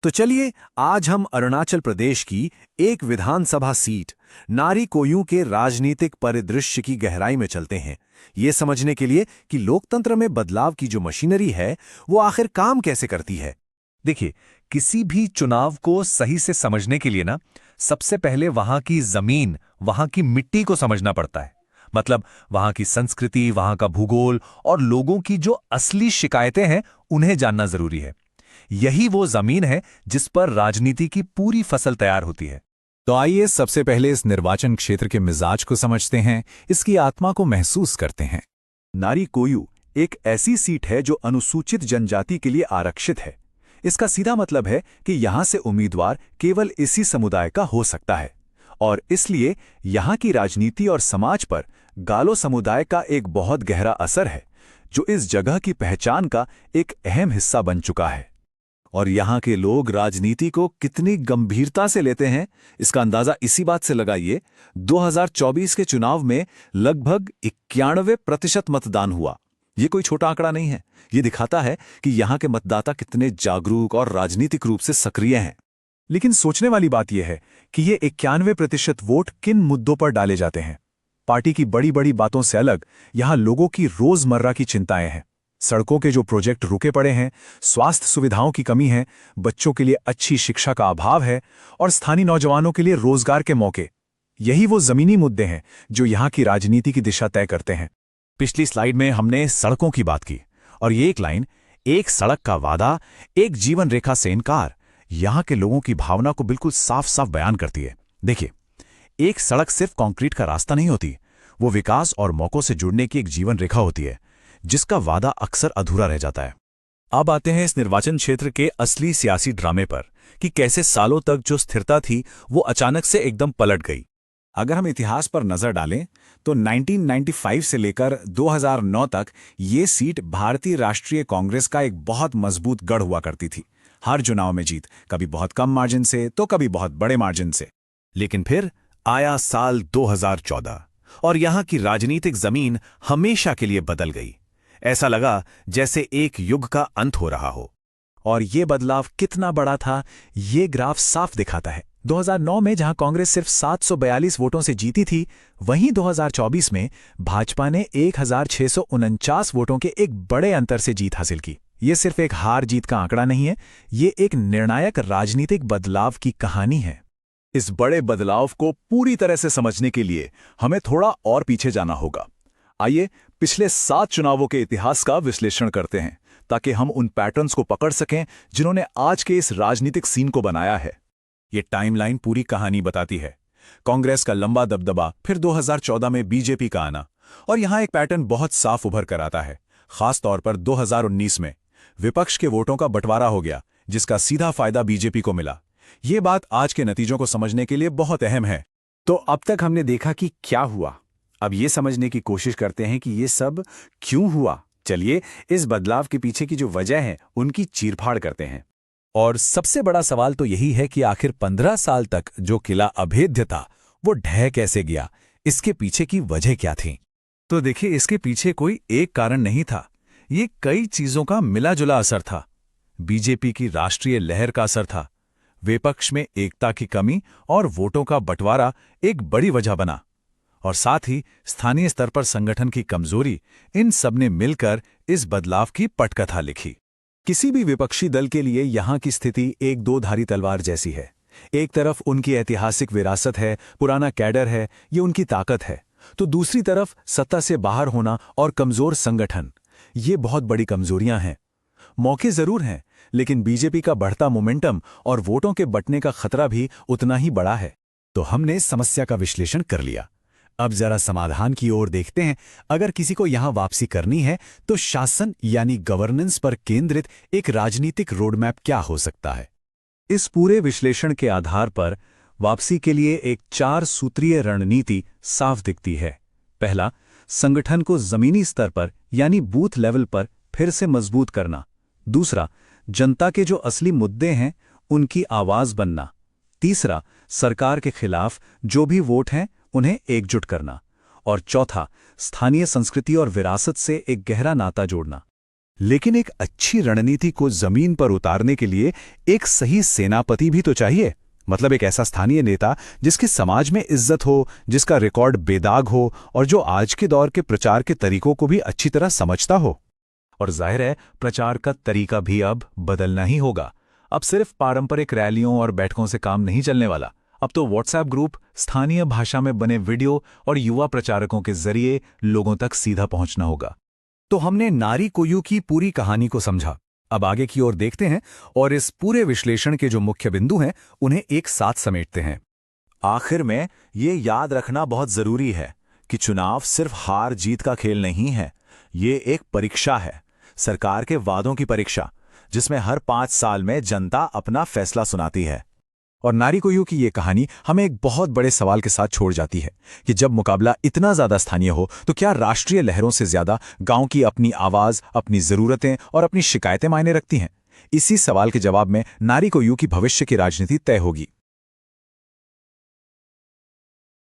तो चलिए आज हम अरुणाचल प्रदेश की एक विधानसभा सीट नारी कोयू के राजनीतिक परिदृश्य की गहराई में चलते हैं, ये समझने के लिए कि लोकतंत्र में बदलाव की जो मशीनरी है वो आखिर काम कैसे करती है। देखिए, किसी भी चुनाव को सही से समझने के लिए ना सबसे पहले वहां की जमीन, वहां की मिट्टी को समझना पड़ता है। मतलब वहां की संस्कृति, वहां का भूगोल और लोगों की जो असली शिकायतें हैं उन्हें जानना जरूरी है। यही वो जमीन है जिस पर राजनीति की पूरी फसल तैयार होती है। तो आइए सबसे पहले इस निर्वाचन क्षेत्र के मिजाज को समझते हैं, इसकी आत्मा को महसूस करते हैं। नारी कोयू एक ऐसी सीट है जो अनुसूचित जनजाति के लिए आरक्षित है। इसका सीधा मतलब है कि यहां से उम्मीदवार केवल इसी समुदाय का हो सकता है और इसलिए यहां की राजनीति और समाज पर गालो समुदाय का एक बहुत गहरा असर है, जो इस जगह की पहचान का एक अहम हिस्सा बन चुका है। और यहाँ के लोग राजनीति को कितनी गंभीरता से लेते हैं, इसका अंदाजा इसी बात से लगाइए। 2024 के चुनाव में लगभग 91% मतदान हुआ। ये कोई छोटा आंकड़ा नहीं है। ये दिखाता है कि यहाँ के मतदाता कितने जागरूक और राजनीतिक रूप से सक्रिय हैं। लेकिन सोचने वाली बात यह है कि ये 91% वोट किन मुद्दों पर डाले जाते हैं। पार्टी की बड़ी बड़ी बातों से अलग यहाँ लोगों की रोजमर्रा की चिंताएं हैं। सड़कों के जो प्रोजेक्ट रुके पड़े हैं, स्वास्थ्य सुविधाओं की कमी है, बच्चों के लिए अच्छी शिक्षा का अभाव है और स्थानीय नौजवानों के लिए रोजगार के मौके। यही वो जमीनी मुद्दे हैं जो यहाँ की राजनीति की दिशा तय करते हैं। पिछली स्लाइड में हमने सड़कों की बात की और ये एक लाइन, एक सड़क का वादा, एक जीवन रेखा से इनकार, यहाँ के लोगों की भावना को बिल्कुल साफ साफ बयान करती है। देखिए, एक सड़क सिर्फ कंक्रीट का रास्ता नहीं होती, वो विकास और मौकों से जुड़ने की एक जीवन रेखा होती है, जिसका वादा अक्सर अधूरा रह जाता है। अब आते हैं इस निर्वाचन क्षेत्र के असली सियासी ड्रामे पर कि कैसे सालों तक जो स्थिरता थी वो अचानक से एकदम पलट गई। अगर हम इतिहास पर नजर डालें तो 1995 से लेकर 2009 तक ये सीट भारतीय राष्ट्रीय कांग्रेस का एक बहुत मजबूत गढ़ हुआ करती थी। हर चुनाव में जीत, कभी बहुत कम मार्जिन से तो कभी बहुत बड़े मार्जिन से। लेकिन फिर आया साल 2014 और यहाँ की राजनीतिक जमीन हमेशा के लिए बदल गई। ऐसा लगा जैसे एक युग का अंत हो रहा हो। और ये बदलाव कितना बड़ा था, ये ग्राफ साफ दिखाता है। 2009 में जहां कांग्रेस सिर्फ 742 वोटों से जीती थी, वहीं 2024 में भाजपा ने 1649 वोटों के एक बड़े अंतर से जीत हासिल की। ये सिर्फ एक हार जीत का आंकड़ा नहीं है, ये एक निर्णायक राजनीतिक बदलाव की कहानी है। इस बड़े बदलाव को पूरी तरह से समझने के लिए हमें थोड़ा और पीछे जाना होगा। आइए पिछले 7 चुनावों के इतिहास का विश्लेषण करते हैं ताकि हम उन पैटर्न्स को पकड़ सकें जिन्होंने आज के इस राजनीतिक सीन को बनाया है। ये टाइमलाइन पूरी कहानी बताती है। कांग्रेस का लंबा दबदबा, फिर 2014 में बीजेपी का आना, और यहां एक पैटर्न बहुत साफ उभर कर आता है। खास तौर पर 2019 में विपक्ष के वोटों का बंटवारा हो गया, जिसका सीधा फायदा बीजेपी को मिला। ये बात आज के नतीजों को समझने के लिए बहुत अहम है। तो अब तक हमने देखा कि क्या हुआ, अब ये समझने की कोशिश करते हैं कि ये सब क्यों हुआ। चलिए इस बदलाव के पीछे की जो वजह है उनकी चीरफाड़ करते हैं। और सबसे बड़ा सवाल तो यही है कि आखिर 15 साल तक जो किला अभेद्य था वो ढह कैसे गया, इसके पीछे की वजह क्या थी। तो देखिए, इसके पीछे कोई एक कारण नहीं था, ये कई चीजों का मिला जुला असर था। बीजेपी की राष्ट्रीय लहर का असर था, विपक्ष में एकता की कमी और वोटों का बंटवारा एक बड़ी वजह बना, और साथ ही स्थानीय स्तर पर संगठन की कमजोरी। इन सबने मिलकर इस बदलाव की पटकथा लिखी। किसी भी विपक्षी दल के लिए यहाँ की स्थिति एक दो धारी तलवार जैसी है। एक तरफ उनकी ऐतिहासिक विरासत है, पुराना कैडर है, ये उनकी ताकत है, तो दूसरी तरफ सत्ता से बाहर होना और कमजोर संगठन, ये बहुत बड़ी कमजोरियां हैं। मौके जरूर हैं, लेकिन बीजेपी का बढ़ता मोमेंटम और वोटों के बंटने का खतरा भी उतना ही बड़ा है। तो हमने समस्या का विश्लेषण कर लिया, अब जरा समाधान की ओर देखते हैं। अगर किसी को यहां वापसी करनी है तो शासन यानी गवर्नेंस पर केंद्रित एक राजनीतिक रोडमैप क्या हो सकता है। इस पूरे विश्लेषण के आधार पर वापसी के लिए एक 4 सूत्रीय रणनीति साफ दिखती है। पहला, संगठन को जमीनी स्तर पर यानी बूथ लेवल पर फिर से मजबूत करना। दूसरा, जनता के जो असली मुद्दे हैं उनकी आवाज बनना। तीसरा, सरकार के खिलाफ जो भी वोट हैं उन्हें एकजुट करना। और चौथा, स्थानीय संस्कृति और विरासत से एक गहरा नाता जोड़ना। लेकिन एक अच्छी रणनीति को जमीन पर उतारने के लिए एक सही सेनापति भी तो चाहिए। मतलब एक ऐसा स्थानीय नेता जिसकी समाज में इज्जत हो, जिसका रिकॉर्ड बेदाग हो और जो आज के दौर के प्रचार के तरीकों को भी अच्छी तरह समझता हो। और जाहिर है, प्रचार का तरीका भी अब बदलना ही होगा। अब सिर्फ पारंपरिक रैलियों और बैठकों से काम नहीं चलने वाला। अब तो व्हाट्सएप ग्रुप, स्थानीय भाषा में बने वीडियो और युवा प्रचारकों के जरिए लोगों तक सीधा पहुंचना होगा। तो हमने नारी कोयू की पूरी कहानी को समझा। अब आगे की ओर देखते हैं और इस पूरे विश्लेषण के जो मुख्य बिंदु हैं उन्हें एक साथ समेटते हैं। आखिर में ये याद रखना बहुत जरूरी है कि चुनाव सिर्फ हार जीत का खेल नहीं है। ये एक परीक्षा है, सरकार के वादों की परीक्षा, जिसमें हर 5 साल में जनता अपना फैसला सुनाती है। और नारी कोयू की ये कहानी हमें एक बहुत बड़े सवाल के साथ छोड़ जाती है कि जब मुकाबला इतना ज्यादा स्थानीय हो तो क्या राष्ट्रीय लहरों से ज्यादा गांव की अपनी आवाज, अपनी जरूरतें और अपनी शिकायतें मायने रखती हैं? इसी सवाल के जवाब में नारी कोयू की भविष्य की राजनीति तय होगी।